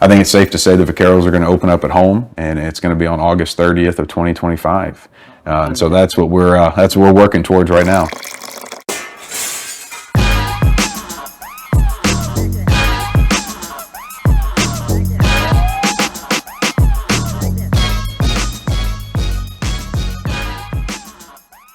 I think it's safe to say the Vaqueros are going to open up at home, and it's going to be on August 30th of 2025. And so that's what we're working towards right now.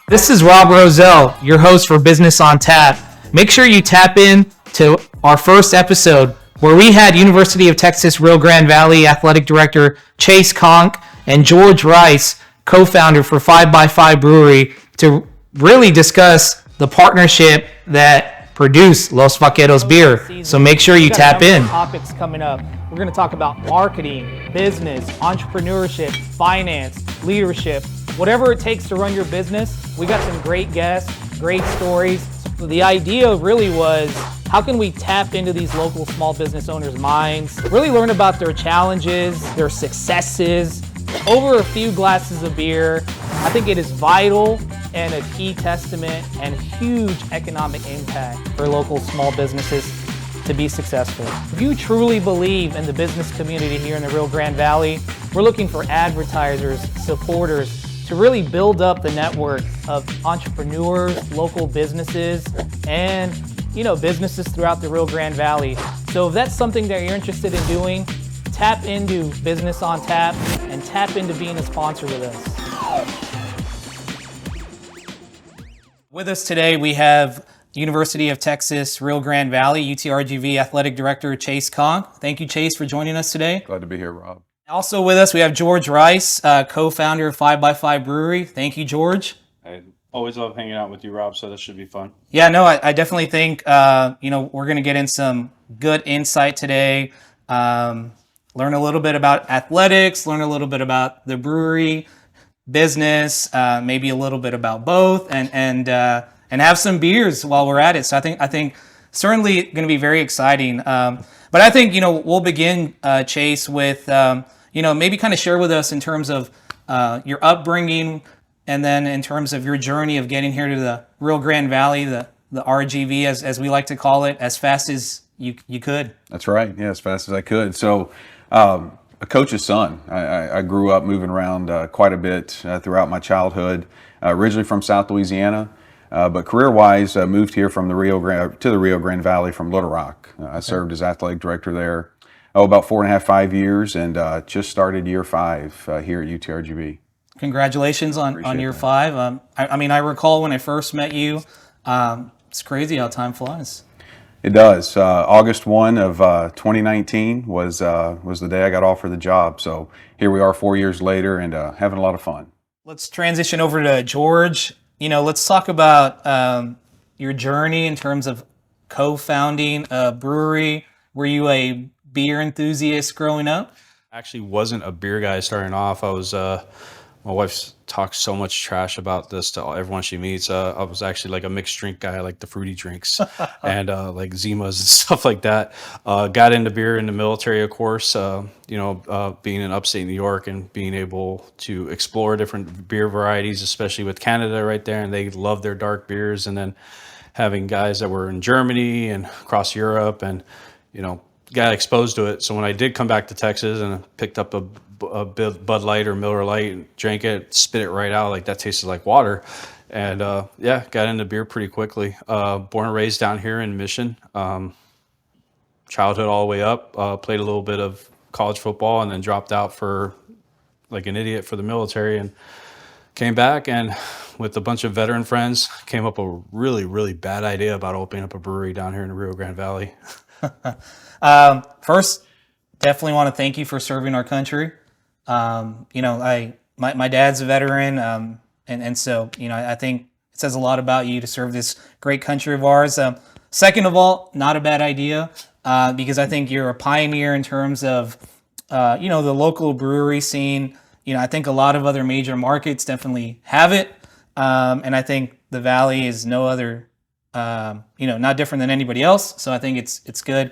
This is Rob Roselle, your host for Business on Tap. Make sure you tap in to our first episode where we had University of Texas Rio Grande Valley Athletic Director Chasse Conque and George Rice, co-founder for 5x5 Brewery, to really discuss the partnership that produced Los Vaqueros beer. So make sure you tap in. Topics coming up. We're going to talk about marketing, business, entrepreneurship, finance, leadership, whatever it takes to run your business. We got some great guests, great stories. The idea really was, how can we tap into these local small business owners' minds, really learn about their challenges, their successes, over a few glasses of beer. I think it is vital and a key testament and huge economic impact for local small businesses to be successful. If you truly believe in the business community here in the Rio Grande Valley, we're looking for advertisers, supporters, to really build up the network of entrepreneurs, local businesses, and businesses throughout the Rio Grande Valley. So if that's something that you're interested in doing, tap into Business on Tap and tap into being a sponsor with us. With us today, we have University of Texas Rio Grande Valley, UTRGV Athletic Director Chasse Conque. Thank you, Chasse, for joining us today. Glad to be here, Rob. Also with us, we have George Rice, co-founder of 5x5 Brewery. Thank you, George. I always love hanging out with you, Rob, so this should be fun. Yeah, no, I definitely think, we're going to get in some good insight today, learn a little bit about athletics, learn a little bit about the brewery business, maybe a little bit about both, and have some beers while we're at it. So I think certainly going to be very exciting. But I think, we'll begin, Chasse, with, maybe kind of share with us in terms of your upbringing, and then in terms of your journey of getting here to the Rio Grande Valley, the RGV, as we like to call it, as fast as you could. That's right. Yeah, as fast as I could. So a coach's son. I grew up moving around quite a bit throughout my childhood, originally from South Louisiana. But career-wise, moved here from the Rio Grande Valley from Little Rock. I served as athletic director there, about 4.5, 5 years, and just started year 5 here at UTRGV. Congratulations on year 5. I recall when I first met you. It's crazy how time flies. It does. August 1 of 2019 was the day I got offered the job. So here we are 4 years later, and having a lot of fun. Let's transition over to George. Let's talk about your journey in terms of co-founding a brewery. Were you a beer enthusiast growing up? Actually wasn't a beer guy starting off. I was, my wife talks so much trash about this to everyone she meets. I was actually like a mixed drink guy, like the fruity drinks and like Zimas and stuff like that. Got into beer in the military, of course, being in upstate New York and being able to explore different beer varieties, especially with Canada right there. And they love their dark beers. And then having guys that were in Germany and across Europe and, got exposed to it. So when I did come back to Texas and picked up a Bud Light or Miller Lite and drank it, spit it right out, like that tasted like water. And got into beer pretty quickly. Born and raised down here in Mission. Childhood all the way up. Played a little bit of college football and then dropped out for like an idiot for the military and came back, and with a bunch of veteran friends came up a really, really bad idea about opening up a brewery down here in the Rio Grande Valley. First, definitely want to thank you for serving our country. My dad's a veteran, and so I think it says a lot about you to serve this great country of ours. Second of all, not a bad idea, because I think you're a pioneer in terms of the local brewery scene. I think a lot of other major markets definitely have it, and I think the Valley is no other, not different than anybody else. So I think it's good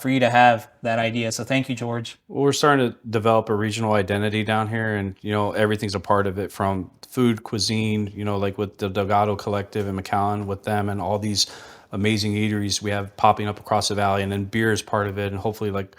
for you to have that idea. So thank you, George. Well, we're starting to develop a regional identity down here, and everything's a part of it, from food, cuisine, like with the Delgado Collective and McAllen with them, and all these amazing eateries we have popping up across the valley, and then beer is part of it, and hopefully, like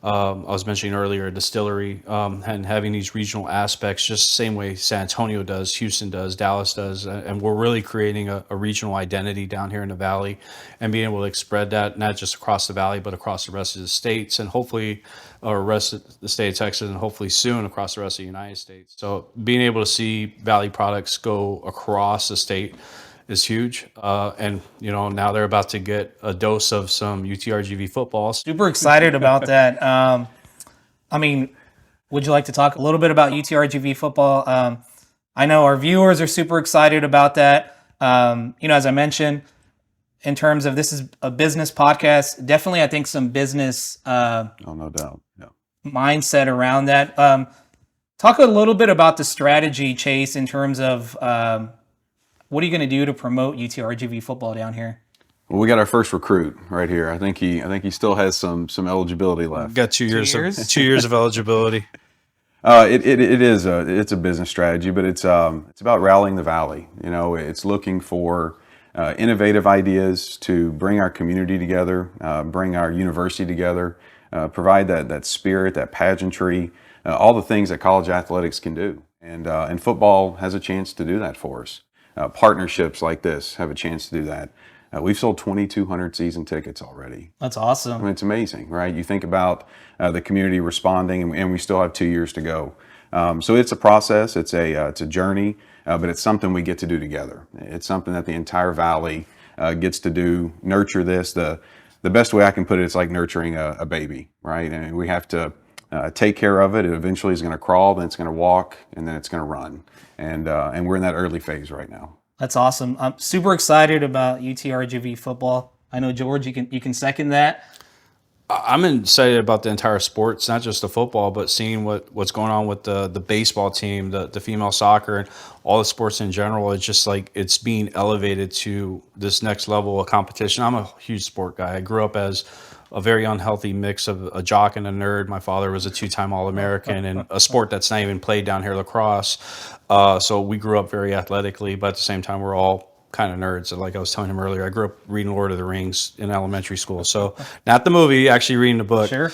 I was mentioning earlier, a distillery, and having these regional aspects, just the same way San Antonio does, Houston does, Dallas does, and we're really creating a regional identity down here in the valley, and being able to spread that not just across the valley, but across the rest of the states, and hopefully, or rest of the state of Texas, and hopefully soon across the rest of the United States. So being able to see Valley products go across the state is huge. And, now they're about to get a dose of some UTRGV football. Super excited about that. Would you like to talk a little bit about UTRGV football? I know our viewers are super excited about that. As I mentioned, in terms of this is a business podcast, definitely I think some business No doubt. Yeah. mindset around that. Talk a little bit about the strategy, Chase, in terms of what are you going to do to promote UTRGV football down here? Well, we got our first recruit right here. I think he still has some eligibility left. Got 2 years, 2 years? 2 years of eligibility. It's a business strategy, but it's about rallying the valley. It's looking for innovative ideas to bring our community together, bring our university together, provide that spirit, that pageantry, all the things that college athletics can do. And football has a chance to do that for us. Partnerships like this have a chance to do that. We've sold 2,200 season tickets already. That's awesome. It's amazing, right? You think about the community responding, and we still have 2 years to go. So it's a process, it's a journey, but it's something we get to do together. It's something that the entire valley gets to do, nurture this. The best way I can put it, it's like nurturing a baby, right? And we have to take care of it. It eventually is going to crawl, then it's going to walk, and then it's going to run. And we're in that early phase right now. That's awesome. I'm super excited about UTRGV football. I know, George, you can second that. I'm excited about the entire sport. It's not just the football, but seeing what's going on with the baseball team, the female soccer, and all the sports in general. It's just like it's being elevated to this next level of competition. I'm a huge sport guy. I grew up as a very unhealthy mix of a jock and a nerd. My father was a 2-time All-American in a sport that's not even played down here, lacrosse. So we grew up very athletically, but at the same time, we're all kind of nerds. Like I was telling him earlier, I grew up reading Lord of the Rings in elementary school. So not the movie, actually reading the book. Sure.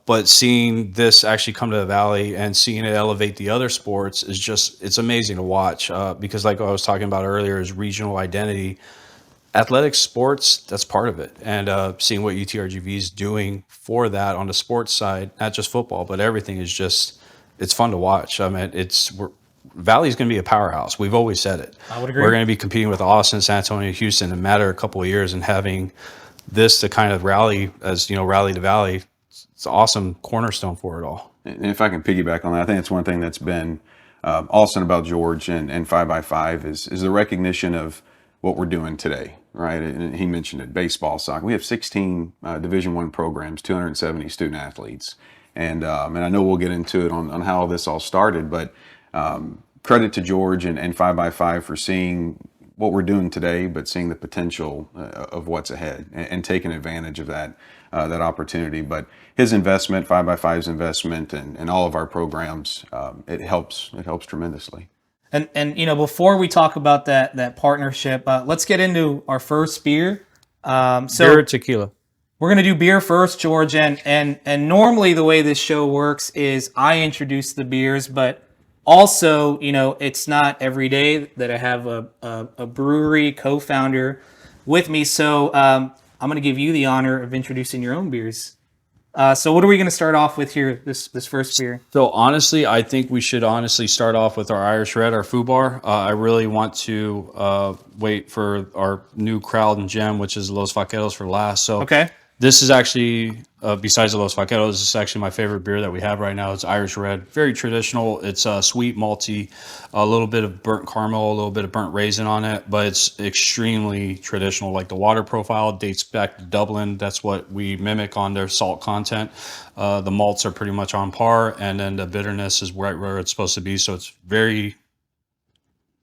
But seeing this actually come to the Valley and seeing it elevate the other sports is just, it's amazing to watch. Because like I was talking about earlier, is regional identity. Athletics, sports, that's part of it. And seeing what UTRGV is doing for that on the sports side, not just football, but everything is just, it's fun to watch. I mean, Valley's going to be a powerhouse. We've always said it. I would agree. We're going to be competing with Austin, San Antonio, Houston in a matter of a couple of years, and having this to kind of rally the Valley, it's an awesome cornerstone for it all. And if I can piggyback on that, I think it's one thing that's been awesome about George and 5x5 is the recognition of what we're doing today, right? And he mentioned it, baseball, soccer. We have 16 Division I programs, 270 student athletes. And I know we'll get into it on how this all started, but credit to George and 5x5 for seeing what we're doing today, but seeing the potential of what's ahead and taking advantage of that opportunity. But his investment, 5x5's investment, and all of our programs, it helps tremendously. And before we talk about that partnership, let's get into our first beer. Beer or tequila? We're gonna do beer first, George. And normally the way this show works is I introduce the beers, but also, it's not every day that I have a brewery co-founder with me. So I'm going to give you the honor of introducing your own beers. So what are we going to start off with here, this first beer? So honestly, I think we should start off with our Irish Red, our FUBAR. I really want to wait for our new Crowd and Gem, which is Los Vaqueros, for last. So Okay. This is actually, besides the Los Vaqueros, this is actually my favorite beer that we have right now. It's Irish Red. Very traditional. It's sweet, malty, a little bit of burnt caramel, a little bit of burnt raisin on it, but it's extremely traditional. Like the water profile dates back to Dublin. That's what we mimic on their salt content. The malts are pretty much on par, and then the bitterness is right where it's supposed to be. So it's very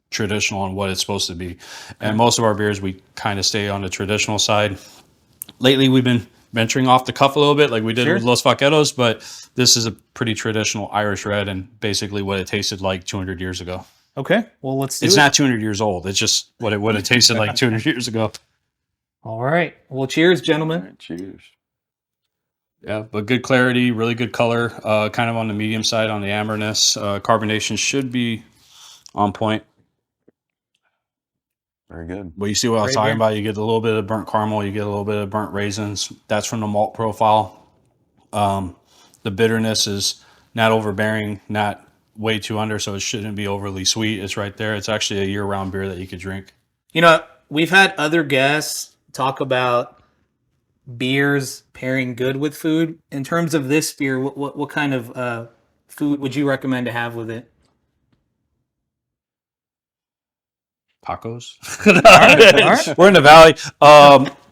traditional on what it's supposed to be. And most of our beers, we kind of stay on the traditional side. Lately, we've been venturing off the cuff a little bit, like we did with Los Vaqueros, but this is a pretty traditional Irish Red and basically what it tasted like 200 years ago. Okay, well, let's do it. It's not 200 years old. It's just what it tasted like 200 years ago. All right. Well, cheers, gentlemen. Cheers. Yeah, but good clarity, really good color, kind of on the medium side on the amberness. Carbonation should be on point. Very good. But you see what I was Great talking beer. about? You get a little bit of burnt caramel, you get a little bit of burnt raisins. That's from the malt profile. The bitterness is not overbearing, not way too under, so it shouldn't be overly sweet. It's right there. It's actually a year-round beer that you could drink. You know, we've had other guests talk about beers pairing good with food. In terms of this beer, what kind of food would you recommend to have with it? Tacos. All right. We're in the valley.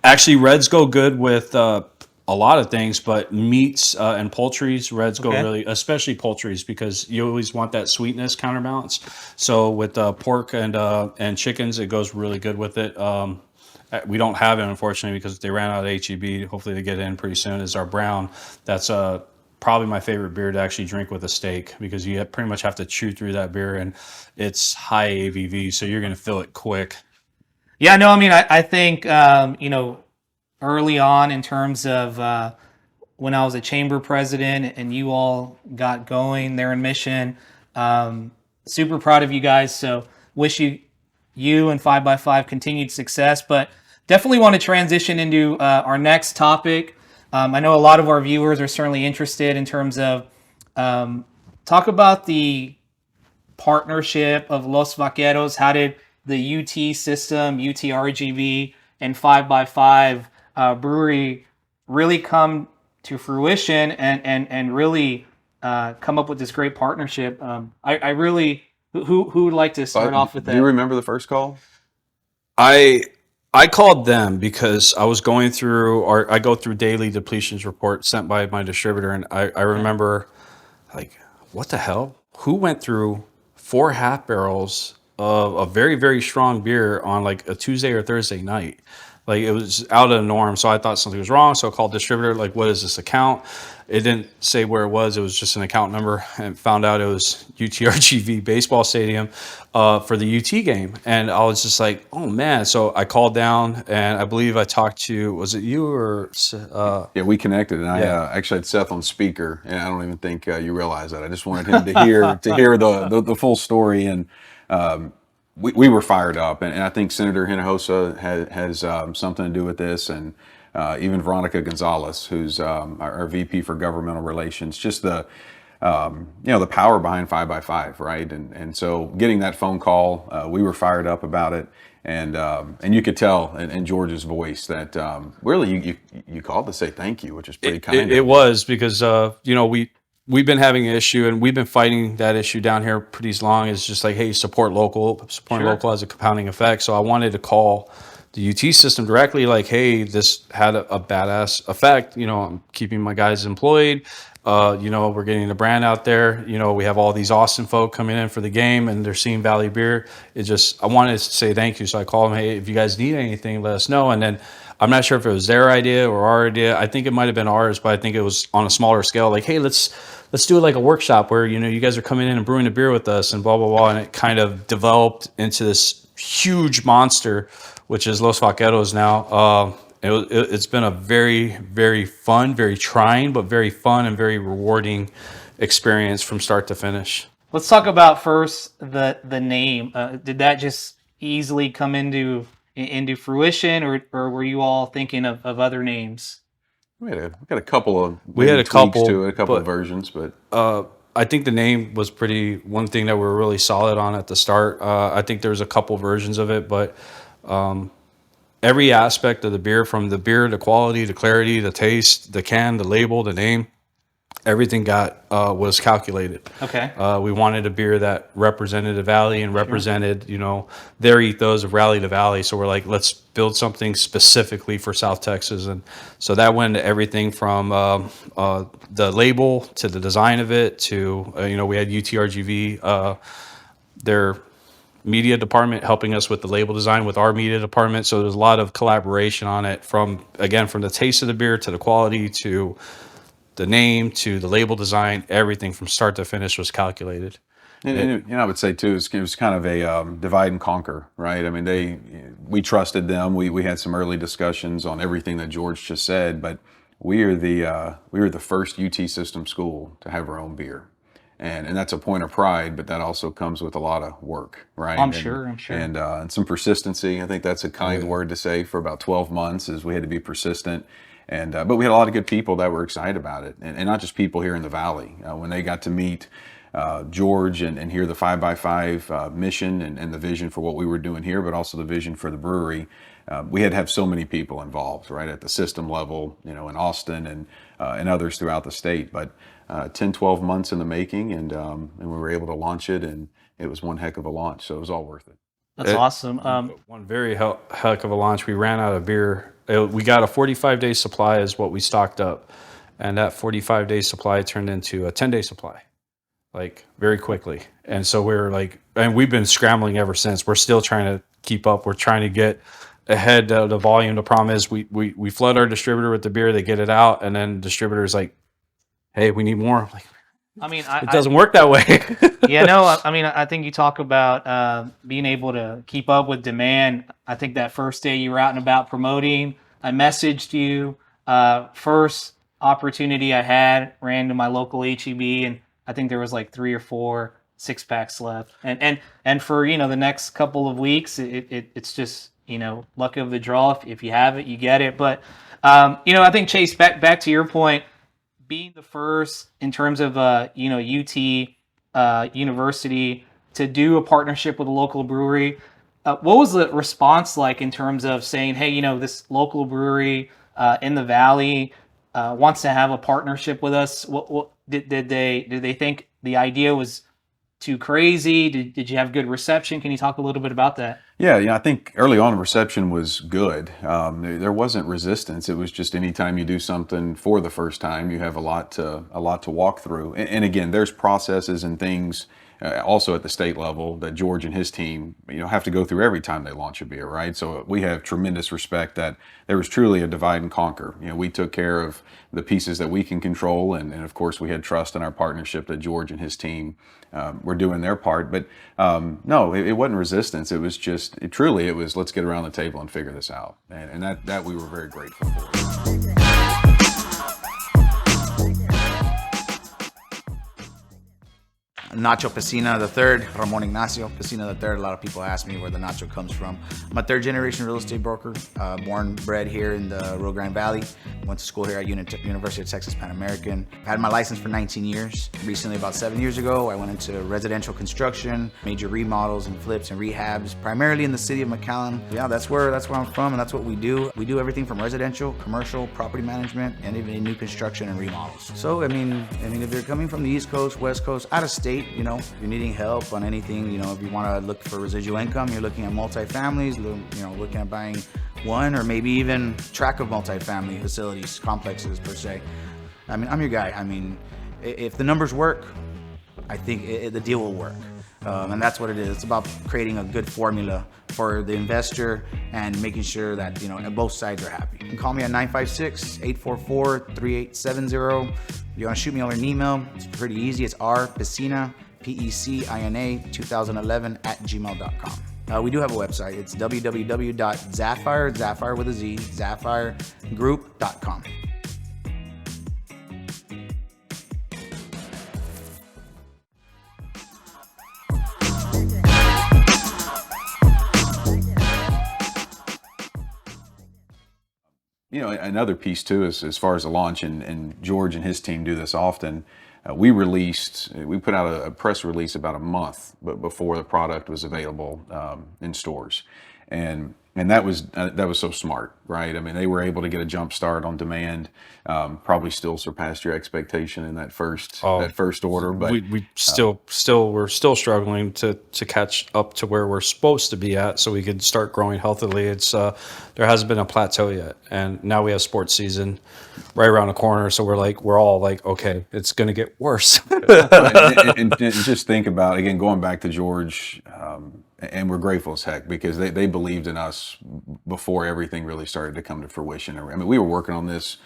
Actually, reds go good with a lot of things, but meats and poultries, reds go Okay. really, especially poultries, because you always want that sweetness counterbalance. So with pork and chickens, it goes really good with it. We don't have it, unfortunately, because they ran out of HEB. Hopefully they get it in pretty soon. Is our brown. That's probably my favorite beer to actually drink with a steak, because you pretty much have to chew through that beer, and it's high ABV, so you're going to feel it quick. Yeah, no, I mean, I think, you know, early on in terms of when I was a chamber president and you all got going there in Mission, super proud of you guys. So wish you and 5x5 continued success, but definitely want to transition into our next topic. I know a lot of our viewers are certainly interested in terms of talk about the partnership of Los Vaqueros. How did the UT system, UTRGV, and 5x5 brewery really come to fruition and really come up with this great partnership? I really, who would like to start off with Do you that? remember the first call? I called them because I was going through, or I go through daily depletions report sent by my distributor, and I remember, like, what the hell? Who went through 4 half barrels of a very, very strong beer on like a Tuesday or Thursday night? Like, it was out of the norm. So I thought something was wrong. So I called distributor, like, what is this account? It didn't say where it was. It was just an account number, and found out it was UTRGV baseball stadium for the UT game. And I was just like, oh man. So I called down, and I believe I talked to, was it you or Yeah, we connected, and I Yeah. actually had Seth on speaker, and I don't even think you realize that. I just wanted him to hear the full story, and we were fired up, and I think Senator Hinojosa has something to do with this, and even Veronica Gonzalez, who's our VP for Governmental Relations. Just the the power behind 5x5, right? And so getting that phone call, we were fired up about it, and you could tell in George's voice that really you called to say thank you, which is pretty kind. It was because we've been having an issue, and we've been fighting that issue down here pretty long. It's just like, hey, support local. Supporting Sure. local has a compounding effect. So I wanted to call the UT system directly, like, hey, this had a badass effect. I'm keeping my guys employed. We're getting the brand out there. We have all these Austin folk coming in for the game, and they're seeing Valley Beer. I wanted to say thank you. So I called them, hey, if you guys need anything, let us know. And then I'm not sure if it was their idea or our idea. I think it might have been ours, but I think it was on a smaller scale. Like, hey, let's do it like a workshop where, you guys are coming in and brewing a beer with us and blah, blah, blah. And it kind of developed into this huge monster, which is Los Vaqueros now. It's been a very, very fun, very trying, but very fun and very rewarding experience from start to finish. Let's talk about first the name. Did that just easily come into fruition, or were you all thinking of other names? We got a couple of had a tweaks couple, to it, a couple of but- versions, but I think the name was one thing that we were really solid on at the start. I think there's a couple versions of it, but every aspect of the beer, from the beer, the quality, the clarity, the taste, the can, the label, the name, everything was calculated. Okay. We wanted a beer that represented the valley and represented, their ethos of rally the valley. So we're like, let's build something specifically for South Texas. And so that went to everything from the label to the design of it to, we had UTRGV, their media department helping us with the label design with our media department. So there's a lot of collaboration on it from the taste of the beer to the quality to the name to the label design. Everything from start to finish was calculated. And I would say too, it was kind of a divide and conquer, right? I mean, we trusted them. We had some early discussions on everything that George just said, but we are the first UT system school to have our own beer, and that's a point of pride. But that also comes with a lot of work, right? I'm sure. And some persistency. I think that's a kind word to say for about 12 months. Is we had to be persistent. And but we had a lot of good people that were excited about it, and not just people here in the Valley. When they got to meet George and hear the 5x5 mission and the vision for what we were doing here, but also the vision for the brewery, we had to have so many people involved, right, at the system level, in Austin and others throughout the state. But 10, 12 months in the making, and we were able to launch it, and it was one heck of a launch. So it was all worth it. That's awesome. One very heck of a launch. We ran out of beer. We got a 45-day supply is what we stocked up. And that 45-day supply turned into a 10-day supply, like very quickly. And so we're like, and we've been scrambling ever since. We're still trying to keep up. We're trying to get ahead of the volume. The problem is we flood our distributor with the beer, they get it out, and then distributor's like, hey, we need more. Like, I mean, it doesn't work that way. Yeah, no, I mean, I think you talk about being able to keep up with demand. I think that first day you were out and about promoting, I messaged you. First opportunity I had, ran to my local HEB, and I think there was like 3 or 4 6-packs left. And for, the next couple of weeks, it's just, luck of the draw. If you have it, you get it. But, I think, Chase, back to your point, being the first in terms of, UT University to do a partnership with a local brewery, what was the response like in terms of saying, hey, this local brewery in the Valley wants to have a partnership with us? What did they think the idea was too crazy? Did you have good reception? Can you talk a little bit about that? Yeah, I think early on reception was good. There wasn't resistance. It was just anytime you do something for the first time, you have a lot to walk through. And again, there's processes and things also at the state level that George and his team have to go through every time they launch a beer, right? So we have tremendous respect that there was truly a divide and conquer. We took care of the pieces that we can control, and of course we had trust in our partnership that George and his team were doing their part. But no, it wasn't resistance. It was just it was let's get around the table and figure this out, and that we were very grateful for. Nacho Piscina III, Ramon Ignacio Piscina III. A lot of people ask me where the nacho comes from. I'm a third-generation real estate broker, born, bred here in the Rio Grande Valley. Went to school here at University of Texas Pan American. I had my license for 19 years. Recently, about 7 years ago, I went into residential construction, major remodels and flips and rehabs, primarily in the city of McAllen. Yeah, that's where I'm from, and that's what we do. We do everything from residential, commercial, property management, and even new construction and remodels. So, I mean, if you're coming from the East Coast, West Coast, out of state, if you're needing help on anything, if you want to look for residual income, you're looking at multifamilies, looking at buying one or maybe even tract of multifamily facilities, complexes per se. I mean, I'm your guy. I mean, if the numbers work, I think the deal will work. And that's what it is. It's about creating a good formula for the investor and making sure that, both sides are happy. You can call me at 956-844-3870. If you want to shoot me over an email, it's pretty easy. It's rpecina, P-E-C-I-N-A, 2011 @gmail.com. We do have a website. It's www.zapphire, Zapphire with a Z, zapphiregroup.com. Another piece too is as far as the launch, and George and his team do this often. We put out a press release about a month before the product was available in stores, and that was so smart, right? I mean, they were able to get a jump start on demand. Probably still surpassed your expectation in that first order, but we're still struggling to catch up to where we're supposed to be at, so we could start growing healthily. It's there hasn't been a plateau yet, and now we have sports season right around the corner, so we're all like, okay, it's going to get worse. and just think about, again, going back to George, and we're grateful as heck because they believed in us before everything really started to come to fruition. I mean, we were working on this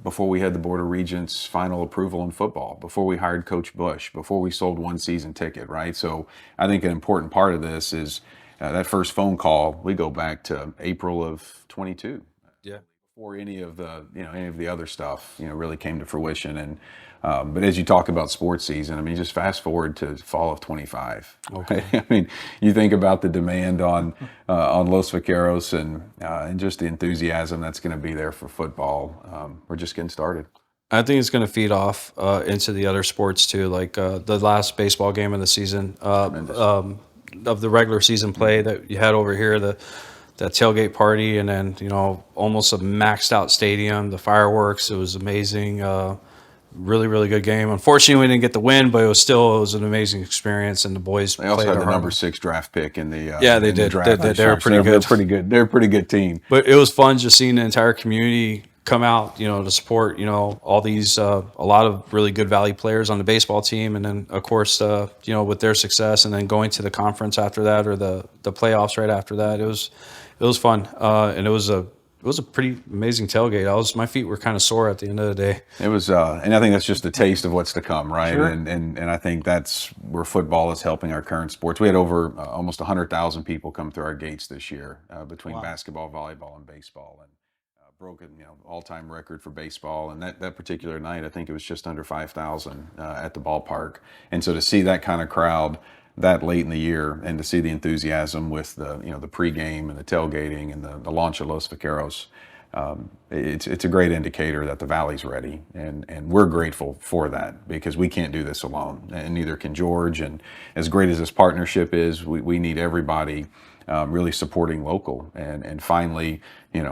before we had the Board of Regents' final approval in football, before we hired Coach Bush, before we sold one season ticket, right? So I think an important part of this is that first phone call. We go back to April of 22. Yeah. Before any of the other stuff really came to fruition. And but as you talk about sports season, I mean, just fast forward to fall of 25. Okay. I mean, you think about the demand on Los Vaqueros and just the enthusiasm that's going to be there for football. We're just getting started. I think it's going to feed off into the other sports too, like the last baseball game of the season, of the regular season play that you had over here, that tailgate party, and then almost a maxed out stadium, the fireworks. It was amazing. Really, really good game. Unfortunately, we didn't get the win, but it was an amazing experience, and the boys They also played had their the heart number out. 6 draft pick in the They in the did. draft They this were year. pretty So good. They're pretty good. They're a pretty good team. But it was fun just seeing the entire community come out, to support, all these, a lot of really good Valley players on the baseball team. And then, of course, with their success and then going to the conference after that, or the playoffs right after that, it was fun. And it was a pretty amazing tailgate. My feet were kind of sore at the end of the day. It was, and I think that's just a taste of what's to come, right? Sure. And I think that's where football is helping our current sports. We had over almost 100,000 people come through our gates this year between basketball, volleyball, and baseball, and broken all-time record for baseball. And that particular night, I think it was just under 5,000 at the ballpark. And so to see that kind of crowd that late in the year, and to see the enthusiasm with the the pregame and the tailgating and the launch of Los Vaqueros, it's a great indicator that the Valley's ready, and we're grateful for that, because we can't do this alone, and neither can George. And as great as this partnership is, we need everybody really supporting local. And finally,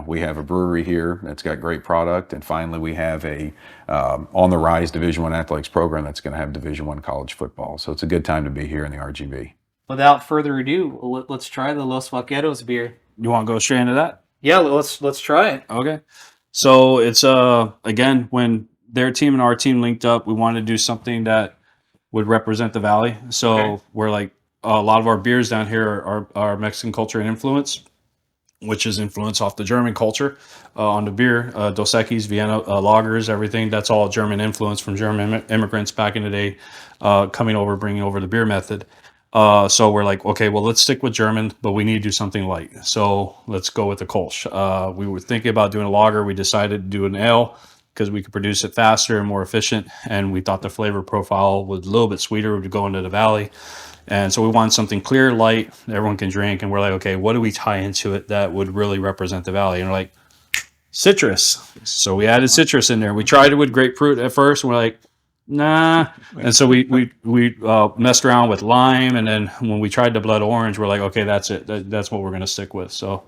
we have a brewery here that's got great product, and finally we have a on the rise Division I athletics program that's going to have Division I college football. So it's a good time to be here in the RGV. Without further ado, let's try the Los Vaqueros beer. You want to go straight into that? Yeah, let's try it. Okay. So it's again, when their team and our team linked up, we wanted to do something that would represent the Valley. So we're like, a lot of our beers down here are Mexican culture and influence, which is influence off the German culture on the beer. Dos Equis, Vienna lagers, everything. That's all German influence from German immigrants back in the day coming over, bringing over the beer method. So we're like, okay, well, let's stick with German, but we need to do something light. So let's go with the Kolsch. We were thinking about doing a lager. We decided to do an ale because we could produce it faster and more efficient. And we thought the flavor profile was a little bit sweeter to go into the Valley. And so we wanted something clear, light, everyone can drink. And we're like, okay, what do we tie into it that would really represent the Valley? And we're like, citrus. So we added citrus in there. We tried it with grapefruit at first, and we're like, nah. And so we messed around with lime, and then when we tried the blood orange, we're like, okay, that's it. That's what we're going to stick with. So,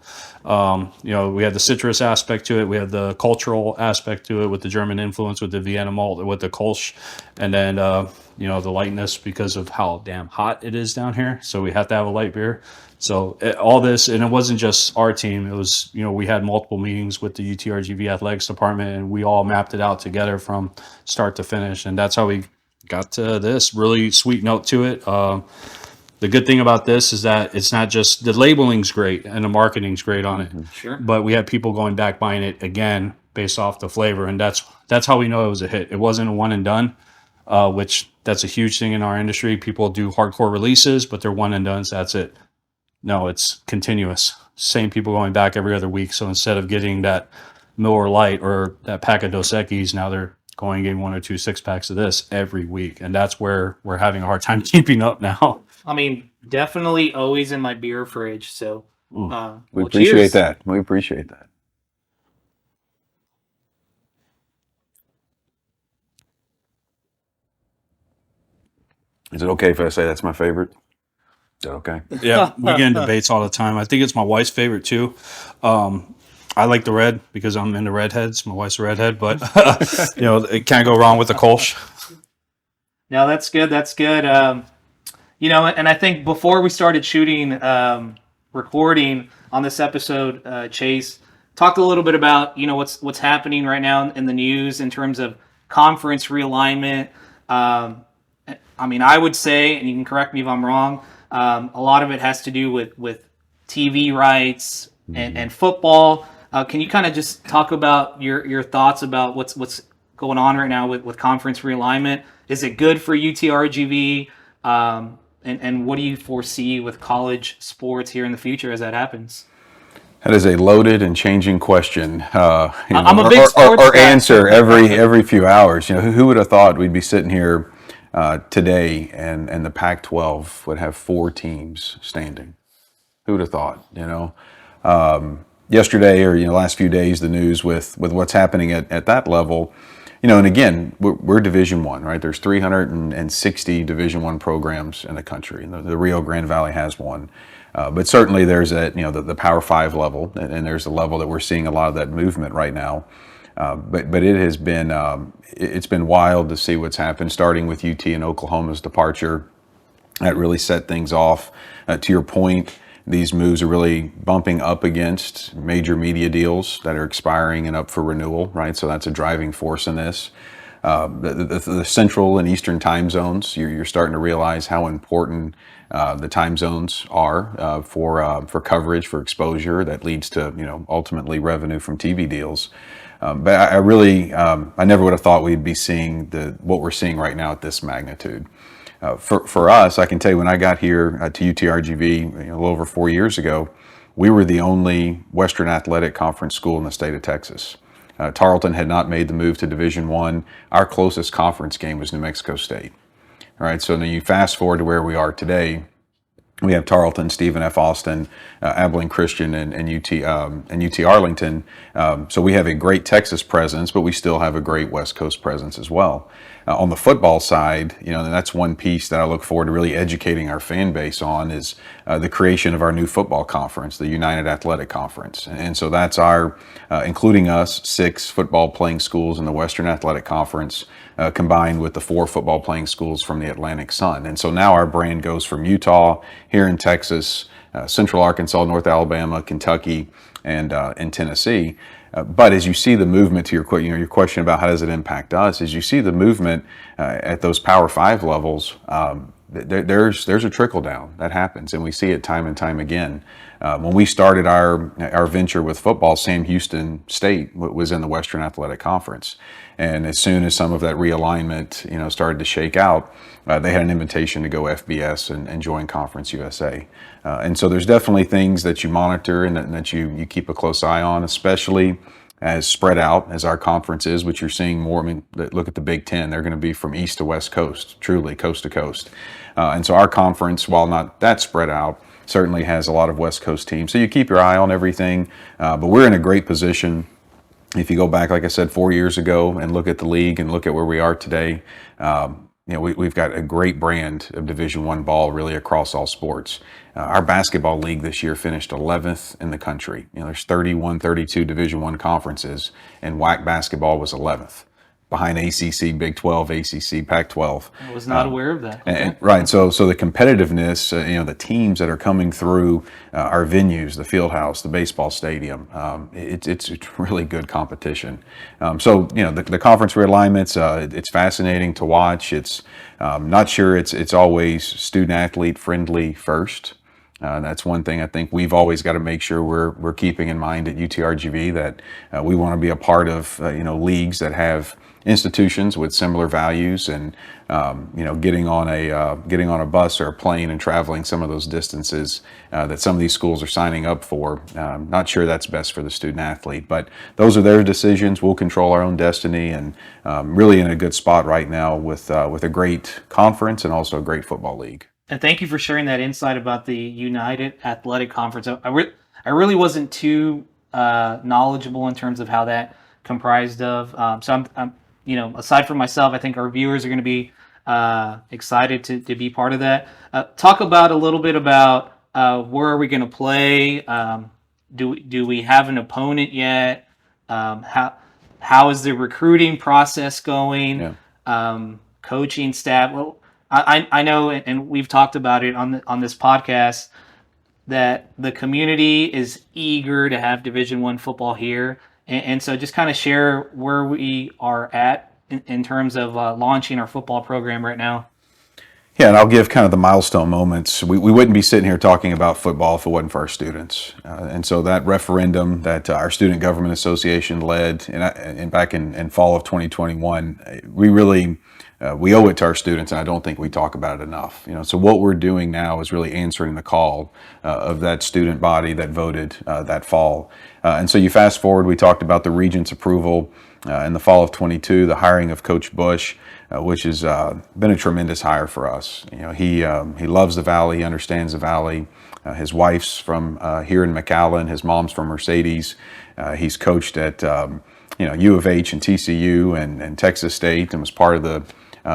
we had the citrus aspect to it. We had the cultural aspect to it with the German influence, with the Vienna malt, with the Kolsch, and then the lightness because of how damn hot it is down here. So we have to have a light beer. So all this, and it wasn't just our team. It was, we had multiple meetings with the UTRGV Athletics Department, and we all mapped it out together from start to finish. And that's how we got to this really sweet note to it. The good thing about this is that it's not just the labeling's great and the marketing's great on it. Sure. But we had people going back buying it again based off the flavor, and that's how we know it was a hit. It wasn't a one and done, which that's a huge thing in our industry. People do hardcore releases, but they're one and done, so that's it. No, it's continuous. Same people going back every other week. So instead of getting that Miller Lite or that pack of Dos Equis, now they're going and getting 1 or 2 6-packs of this every week. And that's where we're having a hard time keeping up now. I mean, definitely always in my beer fridge. So We appreciate cheers. that. We appreciate that. Is it okay if I say that's my favorite? Is that okay? Yeah, we get in debates all the time. I think it's my wife's favorite too. I like the red because I'm into redheads. My wife's a redhead, but it can't go wrong with the Kolsch. No, that's good. That's good. And I think before we started shooting, recording on this episode, Chase talked a little bit about what's happening right now in the news in terms of conference realignment. I mean, I would say, and you can correct me if I'm wrong, a lot of it has to do with TV rights and football. Can you kind of just talk about your thoughts about what's going on right now with conference realignment? Is it good for UTRGV? And what do you foresee with college sports here in the future as that happens? That is a loaded and changing question. I'm a big sports or guy. answer every few hours. Who would have thought we'd be sitting here today and the Pac-12 would have 4 teams standing? Who would have thought? Yesterday or last few days, the news with what's happening at that level. And again, we're Division One, right? There's 360 Division One programs in the country, and the Rio Grande Valley has one. But certainly there's the Power Five level, and there's a level that we're seeing a lot of that movement right now. But it has been it's been wild to see what's happened, starting with UT and Oklahoma's departure. That really set things off. To your point, these moves are really bumping up against major media deals that are expiring and up for renewal, right? So that's a driving force in this. The central and eastern time zones, you're starting to realize how important the time zones are for coverage, for exposure that leads to ultimately revenue from TV deals. But I never would have thought we'd be seeing what we're seeing right now at this magnitude. For us, I can tell you when I got here to UTRGV a little over 4 years ago, we were the only Western Athletic Conference school in the state of Texas. Tarleton had not made the move to Division I. Our closest conference game was New Mexico State. All right, so now you fast forward to where we are today. We have Tarleton, Stephen F. Austin, Abilene Christian, and UT Arlington. So we have a great Texas presence, but we still have a great West Coast presence as well. On the football side, and that's one piece that I look forward to really educating our fan base on is the creation of our new football conference, the United Athletic Conference. And so that's our, including us, 6 football playing schools in the Western Athletic Conference, combined with the 4 football playing schools from the Atlantic Sun. And so now our brand goes from Utah, here in Texas, Central Arkansas, North Alabama, Kentucky, and Tennessee. But as you see the movement to your question about how does it impact us, as you see the movement at those Power 5 levels, there's a trickle down that happens, and we see it time and time again. When we started our venture with football, Sam Houston State was in the Western Athletic Conference, and as soon as some of that realignment started to shake out, they had an invitation to go FBS and join Conference USA. And so there's definitely things that you monitor and that you keep a close eye on, especially as spread out as our conference is, which you're seeing more. I mean, look at the Big Ten. They're going to be from east to west coast, truly coast to coast. And so our conference, while not that spread out, certainly has a lot of West Coast teams. So you keep your eye on everything, but we're in a great position. If you go back, like I said, 4 years ago and look at the league and look at where we are today, we've got a great brand of Division I ball really across all sports. Our basketball league this year finished 11th in the country. There's 31, 32 Division I conferences, and WAC basketball was 11th, behind ACC, Big 12, ACC, Pac-12. I was not aware of that. Right. So the competitiveness, the teams that are coming through our venues, the field house, the baseball stadium, it's really good competition. The conference realignments, it's fascinating to watch. It's not sure it's always student athlete friendly first. That's one thing I think we've always got to make sure we're keeping in mind at UTRGV, that we want to be a part of leagues that have institutions with similar values, and getting on a bus or a plane and traveling some of those distances that some of these schools are signing up for. Not sure that's best for the student athlete, but those are their decisions. We'll control our own destiny, and really in a good spot right now with a great conference and also a great football league. And thank you for sharing that insight about the United Athletic Conference. I really wasn't too knowledgeable in terms of how that comprised of. So I'm aside from myself, I think our viewers are going to be excited to be part of that. Talk about a little bit about where are we going to play? Do we have an opponent yet? How is the recruiting process going? Yeah. Coaching staff. Well, I know, and we've talked about it on this podcast, that the community is eager to have Division I football here. And so just kind of share where we are at in terms of launching our football program right now. Yeah, and I'll give kind of the milestone moments. We wouldn't be sitting here talking about football if it wasn't for our students. And so that referendum that our Student Government Association led and back in fall of 2021, we really we owe it to our students, and I don't think we talk about it enough. So what we're doing now is really answering the call of that student body that voted that fall. And so you fast forward, we talked about the Regents' approval in the fall of 22, the hiring of Coach Bush, which has been a tremendous hire for us. He loves the Valley, he understands the Valley. His wife's from here in McAllen, his mom's from Mercedes. He's coached at U of H and TCU and Texas State, and was part of the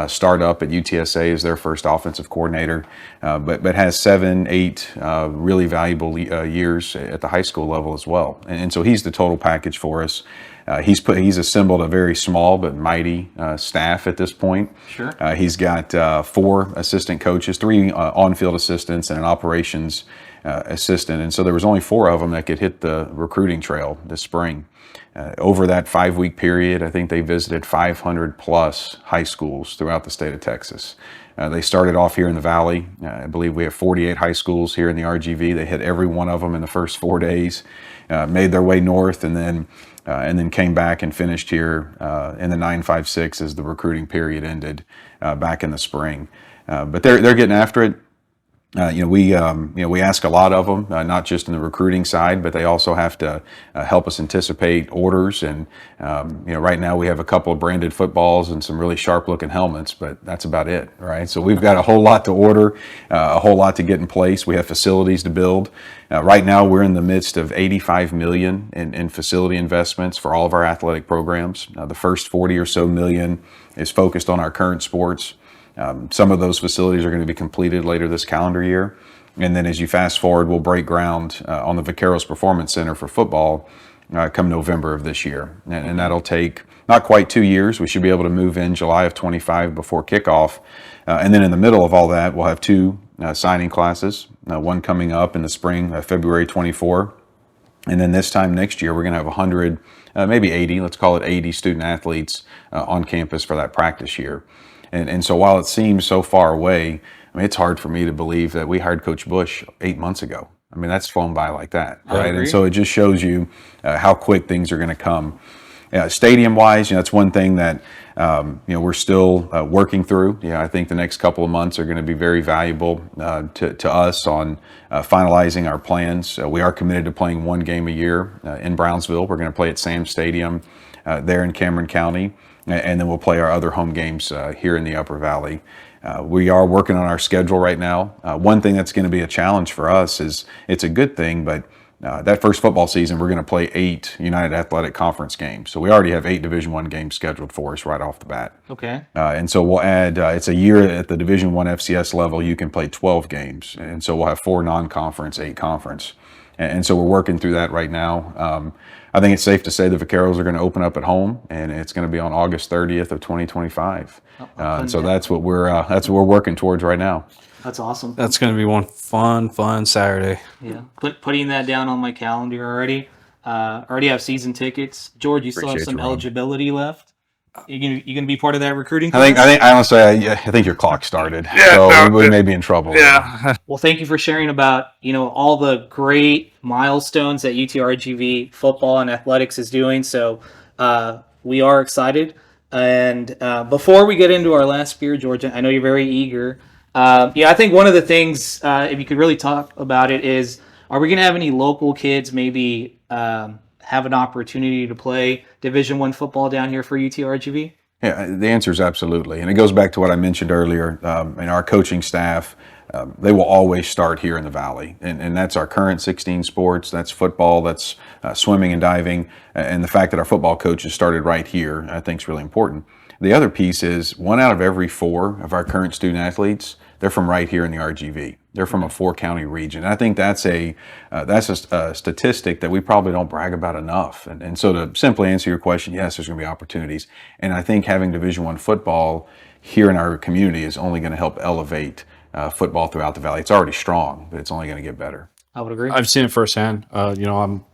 startup at UTSA as their first offensive coordinator, but has 7-8 really valuable years at the high school level as well. And so he's the total package for us. He's assembled a very small but mighty staff at this point. Sure. He's got 4 assistant coaches, 3 on-field assistants, and an operations assistant. And so there was only 4 of them that could hit the recruiting trail this spring. Over that 5-week period, I think they visited 500 plus high schools throughout the state of Texas. They started off here in the Valley. I believe we have 48 high schools here in the RGV. They hit every one of them in the first 4 days, made their way north, and then came back and finished here in the 956 as the recruiting period ended back in the spring. But they're getting after it. We ask a lot of them, not just in the recruiting side, but they also have to help us anticipate orders. And right now we have a couple of branded footballs and some really sharp-looking helmets, but that's about it, right? So we've got a whole lot to order, a whole lot to get in place. We have facilities to build. Right now we're in the midst of $85 million in facility investments for all of our athletic programs. The first 40 or so million is focused on our current sports. Some of those facilities are going to be completed later this calendar year. And then as you fast forward, we'll break ground on the Vaqueros Performance Center for football come November of this year. And that'll take not quite 2 years. We should be able to move in July of 25 before kickoff. And then in the middle of all that, we'll have 2 signing classes, one coming up in the spring, February 24. And then this time next year, we're going to have 100, maybe 80, let's call it 80 student athletes on campus for that practice year. And so while it seems so far away, I mean, it's hard for me to believe that we hired Coach Bush 8 months ago. I mean, that's flown by like that, right? And so it just shows you how quick things are going to come. Stadium-wise, that's one thing that we're still working through. I think the next couple of months are going to be very valuable to us on finalizing our plans. We are committed to playing 1 game a year in Brownsville. We're going to play at Sam Stadium there in Cameron County. And then we'll play our other home games here in the Upper Valley. We are working on our schedule right now. One thing that's going to be a challenge for us is it's a good thing, but that first football season, we're going to play 8 United Athletic Conference games. So we already have 8 Division I games scheduled for us right off the bat. Okay. And so we'll add, it's a year at the Division I FCS level, you can play 12 games. And so we'll have 4 non-conference, 8 conference. And so we're working through that right now. I think it's safe to say the Vaqueros are going to open up at home, and it's going to be on August 30th of 2025. So that's what we're working towards right now. That's awesome. That's going to be one fun Saturday. Yeah, putting that down on my calendar already. Already have season tickets. George, you still have some eligibility left. You gonna be part of that recruiting class? I think honestly, I think your clock started. We may be in trouble. Yeah. Well, thank you for sharing about all the great milestones that UTRGV football and athletics is doing. So we are excited. And before we get into our last beer, George, I know you're very eager. I think one of the things, if you could really talk about it, is are we gonna have any local kids maybe have an opportunity to play Division I football down here for UTRGV? Yeah, the answer is absolutely. And it goes back to what I mentioned earlier. In our coaching staff, they will always start here in the Valley. And that's our current 16 sports. That's football, that's swimming and diving. And the fact that our football coaches started right here, I think is really important. The other piece is 1 out of every 4 of our current student athletes, they're from right here in the RGV. They're from a 4-county region. And I think that's a statistic that we probably don't brag about enough. And so to simply answer your question, yes, there's going to be opportunities. And I think having Division I football here in our community is only going to help elevate football throughout the Valley. It's already strong, but it's only going to get better. I would agree. I've seen it firsthand.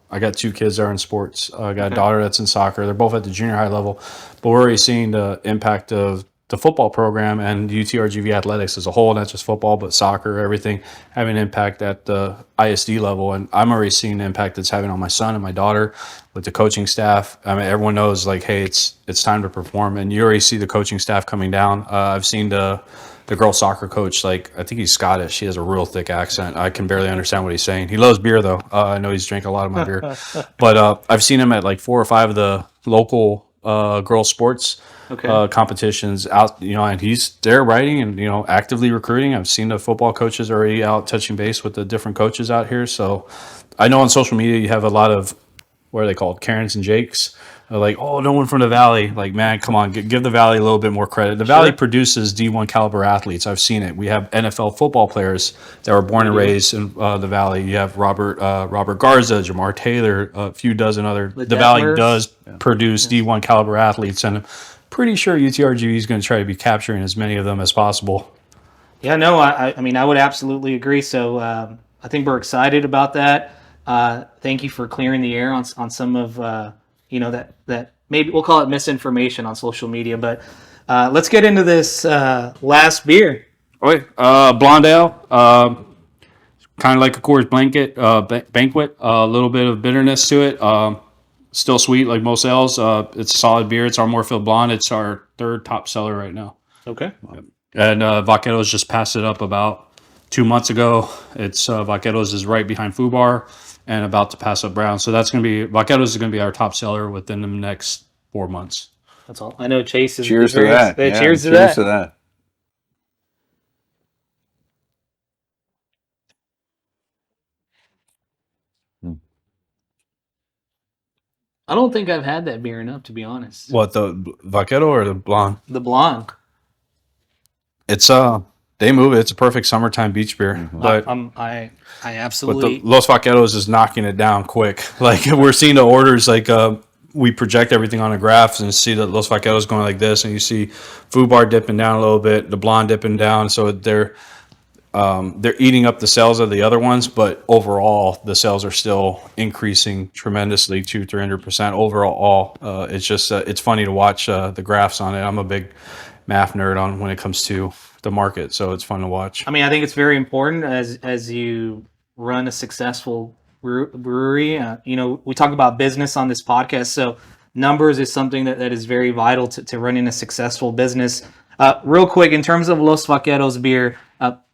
I got 2 kids that are in sports. I got a daughter that's in soccer. They're both at the junior high level, but we're already seeing the impact of the football program and UTRGV athletics as a whole, not just football, but soccer, everything, having an impact at the ISD level. And I'm already seeing the impact it's having on my son and my daughter with the coaching staff. I mean, everyone knows like, hey, it's time to perform. And you already see the coaching staff coming down. I've seen the girls soccer coach, like, I think he's Scottish. He has a real thick accent. I can barely understand what he's saying. He loves beer though. I know he's drinking a lot of my beer, but I've seen him at like 4 or 5 of the local girls sports competitions out, and he's there writing and, actively recruiting. I've seen the football coaches already out touching base with the different coaches out here. So I know on social media, you have a lot of, what are they called? Karens and Jakes. They're like, oh, no one from the Valley. Like, man, come on, give the Valley a little bit more credit. The Valley produces D1 caliber athletes. I've seen it. We have NFL football players that were born and raised in the Valley. You have Robert Garza, Jamar Taylor, a few dozen other. The Valley does produce D1 caliber athletes, and I'm pretty sure UTRGV is going to try to be capturing as many of them as possible. Yeah, no, I mean, I would absolutely agree. So I think we're excited about that. Thank you for clearing the air on some of that maybe we'll call it misinformation on social media. But let's get into this last beer. Okay, blonde ale, kind of like a Coors Banquet, a little bit of bitterness to it. Still sweet like most ales. It's a solid beer. It's our Moorfield Blonde. It's our 3rd top seller right now. Okay. And Vaqueros just passed it up about 2 months ago. It's Vaqueros is right behind Fubar and about to pass up Brown. So that's going to be, Vaqueros is going to be our top seller within the next 4 months. That's all. I know Chase is. Cheers to that. Yeah, cheers to cheers that. to that. I don't think I've had that beer enough, to be honest. What, the Vaquero or the Blonde? The Blonde. It's they move it. It's a perfect summertime beach beer. But I but absolutely. the Los Vaqueros is knocking it down quick. Like, we're seeing the orders, like we project everything on a graph and see that Los Vaqueros going like this, and you see Fubar dipping down a little bit, the Blonde dipping down. So they're eating up the sales of the other ones, but overall the sales are still increasing tremendously, 200-300% overall. It's just it's funny to watch the graphs on it. I'm a big math nerd on when it comes to the market, so it's fun to watch. I mean, I think it's very important as you run a successful brewery. We talk about business on this podcast, so numbers is something that is very vital to running a successful business. Real quick, in terms of Los Vaqueros beer,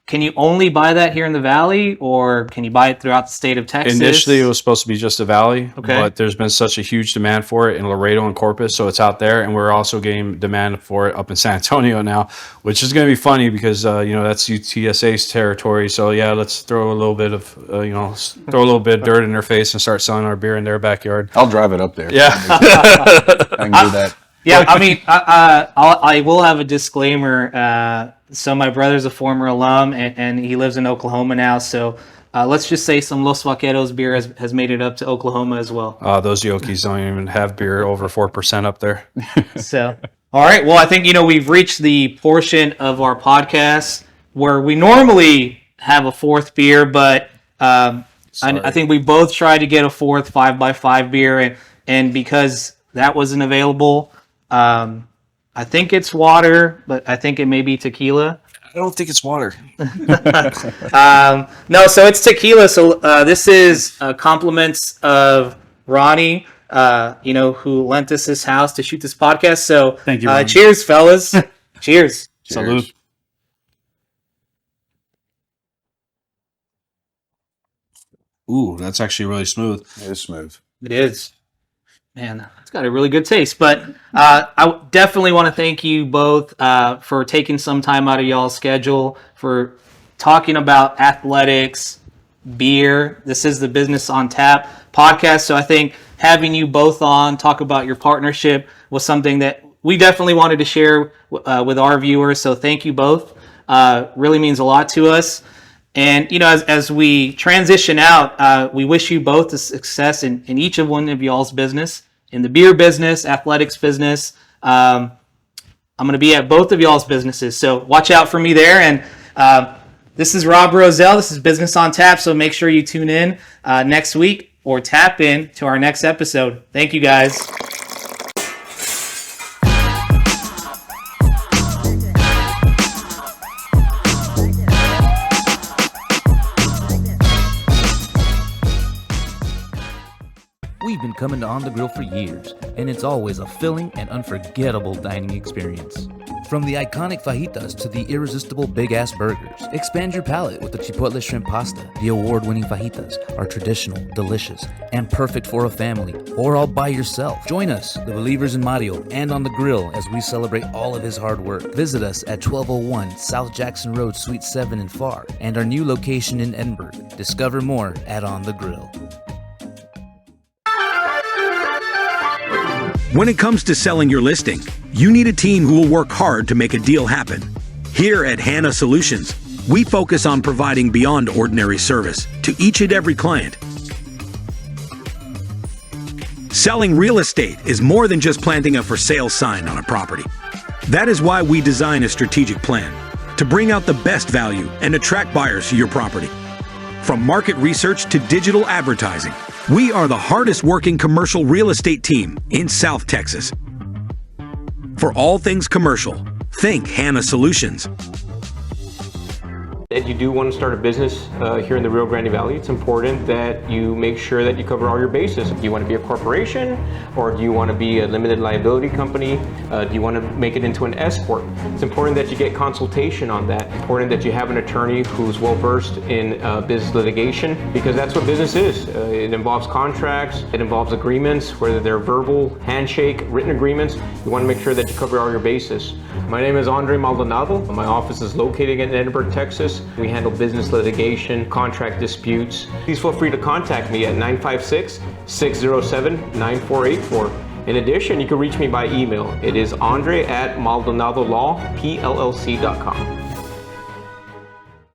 can you only buy that here in the Valley, or can you buy it throughout the state of Texas? Initially, it was supposed to be just the Valley, Okay. but there's been such a huge demand for it in Laredo and Corpus, so it's out there, and we're also getting demand for it up in San Antonio now, which is going to be funny because that's UTSA's territory. So yeah, let's throw a little bit of throw a little bit of dirt in their face and start selling our beer in their backyard. I'll drive it up there. Yeah. I can do that. Yeah, I mean, I will have a disclaimer. So my brother's a former alum, and he lives in Oklahoma now. So let's just say some Los Vaqueros beer has made it up to Oklahoma as well. Those Yokies don't even have beer over 4% up there. So, all right. Well, I think, we've reached the portion of our podcast where we normally have a 4th beer, but I think we both tried to get a 4th 5x5 beer, and because that wasn't available, I think it's water, but I think it may be tequila. I don't think it's water. No, so it's tequila. So this is compliments of Ronnie, who lent us his house to shoot this podcast. So Thank you, Ronnie. Cheers, fellas. Cheers. Salud. Ooh, that's actually really smooth. It is smooth. It is. Man, it's got a really good taste. But I definitely want to thank you both for taking some time out of y'all's schedule, for talking about athletics, beer. This is the Business on Tap podcast. So I think having you both on, talk about your partnership, was something that we definitely wanted to share with our viewers. So thank you both. Really means a lot to us. And, as we transition out, we wish you both the success in each of one of y'all's business, in the beer business, athletics business. I'm going to be at both of y'all's businesses, so watch out for me there. And this is Rob Roselle. This is Business on Tap, so make sure you tune in next week or tap in to our next episode. Thank you, guys. coming to On the Grill for years, and it's always a filling and unforgettable dining experience. From the iconic fajitas to the irresistible big-ass burgers, expand your palate with the Chipotle Shrimp Pasta. The award-winning fajitas are traditional, delicious, and perfect for a family or all by yourself. Join us, the believers in Mario, and On the Grill as we celebrate all of his hard work. Visit us at 1201 South Jackson Road, Suite 7 in Pharr, and our new location in Edinburgh. Discover more at On the Grill. When it comes to selling your listing, you need a team who will work hard to make a deal happen. Here at Hannah Solutions, we focus on providing beyond ordinary service to each and every client. Selling real estate is more than just planting a for sale sign on a property. That is why we design a strategic plan to bring out the best value and attract buyers to your property. From market research to digital advertising, we are the hardest working commercial real estate team in South Texas. For all things commercial, think Hannah Solutions. If you do want to start a business here in the Rio Grande Valley, it's important that you make sure that you cover all your bases. Do you want to be a corporation, or do you want to be a limited liability company? Do you want to make it into an S corp? It's important that you get consultation on that. Important that you have an attorney who's well versed in business litigation, because that's what business is. It involves contracts, it involves agreements, whether they're verbal, handshake, written agreements. You want to make sure that you cover all your bases. My name is Andre Maldonado. My office is located in Edinburgh, Texas. We handle business litigation, contract disputes. Please feel free to contact me at 956-607-9484. In addition, you can reach me by email. It is andre@maldonadolawpllc.com.